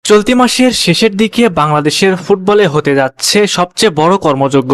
চলতি মাসের শেষের দিকে বাংলাদেশের ফুটবলে হতে যাচ্ছে সবচেয়ে বড় কর্মযজ্ঞ,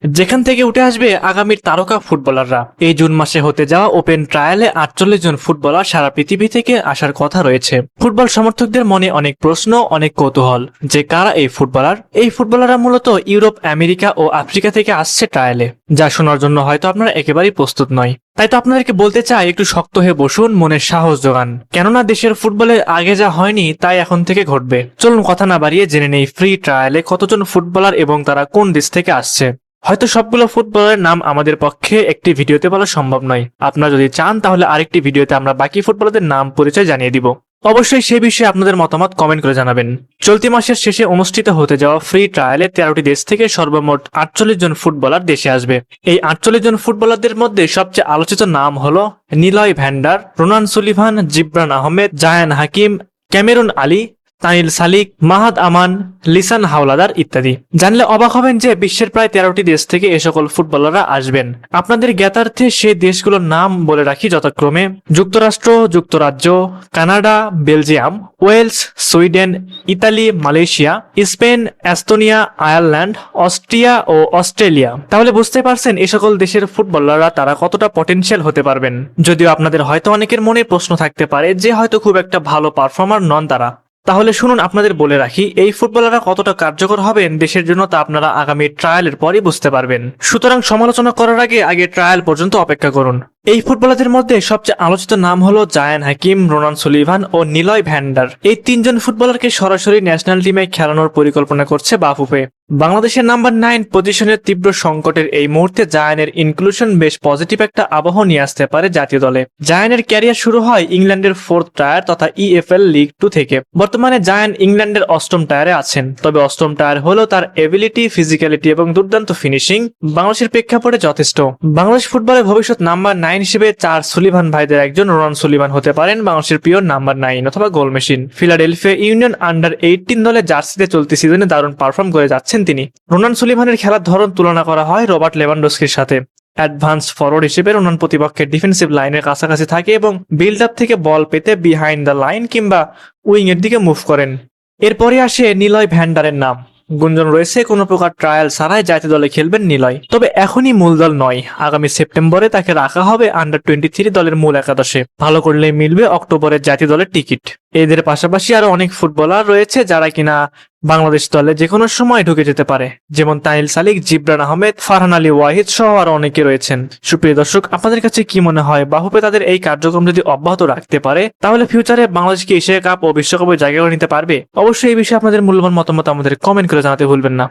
যেখান থেকে উঠে আসবে আগামীর তারকা ফুটবলাররা। এই জুন মাসে হতে যাওয়া ওপেন ট্রায়ালে 48 জন ফুটবলার সারা পৃথিবী থেকে আসার কথা রয়েছে। ফুটবল সমর্থকদের মনে অনেক প্রশ্ন, অনেক কৌতূহল যে কারা এই ফুটবলার। এই ফুটবলাররা মূলত ইউরোপ, আমেরিকা ও আফ্রিকা থেকে আসছে ট্রায়ালে, যা শোনার জন্য হয়তো আপনারা একেবারেই প্রস্তুত নয়। তাই তো আপনাদেরকে বলতে চাই, একটু শক্ত হয়ে বসুন, মনের সাহস জোগান, কেননা দেশের ফুটবলে আগে যা হয়নি তাই এখন থেকে ঘটবে। চলুন কথা না বাড়িয়ে জেনে নেই ফ্রি ট্রায়ালে কতজন ফুটবলার এবং তারা কোন দেশ থেকে আসছে। হয়তো সবগুলো ফুটবলারের নাম আমাদের পক্ষে একটি ভিডিওতে বলা সম্ভব নয়। আপনারা যদি চান তাহলে আরেকটি ভিডিওতে আমরা বাকি ফুটবলারদের নাম পরিচয় জানিয়ে দিব। অবশ্যই সে বিষয়ে আপনাদের মতামত কমেন্ট করে জানাবেন। চলতি মাসের শেষে অনুষ্ঠিত হতে যাওয়া ফ্রি ট্রায়ালে 13টি দেশ থেকে সর্বমোট 48 জন ফুটবলার দেশে আসবে। এই 48 জন ফুটবলারদের মধ্যে সবচেয়ে আলোচিত নাম হলো Niloy Vander, Ronan Sullivan, Jibran Ahmed, Zayan Hakim, Cameron Ali, Tanil Salik, Mahad Aman, Lisan Howlader ইত্যাদি। জানলে অবাক হবেন যে বিশ্বের প্রায় 13টি দেশ থেকে এ সকল ফুটবলাররা আসবেন। আপনাদের জ্ঞাতার্থে সেই দেশগুলোর নাম বলে রাখি যথাক্রমে: যুক্তরাষ্ট্র, যুক্তরাজ্য, Canada, Belgium, Wales, Sweden, Italy, Malaysia, Spain, Estonia, Ireland, Austria ও অস্ট্রেলিয়া। তাহলে বুঝতে পারছেন এ সকল দেশের ফুটবলাররা তারা কতটা পটেনশিয়াল হতে পারবেন। যদিও আপনাদের হয়তো অনেকের মনে প্রশ্ন থাকতে পারে যে হয়তো খুব একটা ভালো পারফর্মার নন তারা। তাহলে শুনুন, আপনাদের বলে রাখি এই ফুটবলাররা কতটা কার্যকর হবেন দেশের জন্য তা আপনারা আগামী ট্রায়ালের পরই বুঝতে পারবেন। সুতরাং সমালোচনা করার আগে ট্রায়াল পর্যন্ত অপেক্ষা করুন। এই ফুটবলারদের মধ্যে সবচেয়ে আলোচিত নাম হলো জায়ান হাকিম, রোনান সুলিভান ও নিলয় ভ্যান্ডার। এই তিনজন ফুটবলারকে সরাসরি ন্যাশনাল টিমে খেলানোর পরিকল্পনা করছে বাফুফে। বাংলাদেশের নাম্বার 9 পজিশনের তীব্র সংকটের এই মুহূর্তে জায়ানের ইনক্লুশন বেশ পজিটিভ একটা আবহ নিয়ে আসতে পারে জাতীয় দলে। জায়ানের ক্যারিয়ার শুরু হয় ইংল্যান্ডের 4th টায়ার তথা EFL লিগ 2 থেকে। বর্তমানে জায়ান ইংল্যান্ডের 8ম টায়ারে আছেন। তবে 8ম টায়ার হলো তার এবিলিটি, ফিজিক্যালিটি এবং দুর্দান্ত ফিনিশিং বাংলাদেশের প্রেক্ষাপটে যথেষ্ট। বাংলাদেশ ফুটবলের ভবিষ্যৎ নাম্বার 9 হিসেবে 4 সুলিভান ভাইদের একজন রোনান সুলিভান হতে পারেন বাংলাদেশের প্রিয় নাম্বার 9 অথবা goal machine. Philadelphia union under 18 দলে জার্সিতে চলতি সিজনে দারুণ পারফর্ম করে যাচ্ছেন তিনি। রোনান সুলিভানের খেলার ধরন তুলনা করা হয় রবার্ট লেভানডস্কির সাথে। অ্যাডভান্স ফরওয়ার্ড হিসেবে রোনান প্রতিপক্ষের ডিফেন্সিভ লাইনের কাছাকাছি থাকে এবং বিল্ড আপ থেকে বল পেতে বিহাইন্ড দ্য লাইন কিংবা উইং এর দিকে মুভ করেন। এরপরে আসে নিলয় ভ্যান্ডারের নাম। গুঞ্জন রয়েছে কোনো প্রকার ট্রায়াল ছাড়াই জাতীয় দলে খেলবেন নিলয়। তবে এখনই মূল দল নয়, আগামী সেপ্টেম্বরে তাকে রাখা হবে আন্ডার 23 দলের মূল একাদশে। ভালো করলেই মিলবে অক্টোবরের জাতীয় দলের টিকিট। এদের পাশাপাশি আরো অনেক ফুটবলার রয়েছে যারা কিনা বাংলাদেশ দলে যে কোনো সময় ঢুকে যেতে পারে, যেমন তানিল সালিক, জিবরান আহমেদ, ফারহান আলী ওয়াহিদ সহ আরো অনেকে রয়েছেন। সুপ্রিয় দর্শক, আপনাদের কাছে কি মনে হয় বাফুফে তাদের এই কার্যক্রম যদি অব্যাহত রাখতে পারে তাহলে ফিউচারে বাংলাদেশকে এশিয়া কাপ ও বিশ্বকাপে জায়গা করে নিতে পারবে? অবশ্যই এই বিষয়ে আপনাদের মূল্যবান মতামত আমাদের কমেন্ট করে জানাতে ভুলবেন না।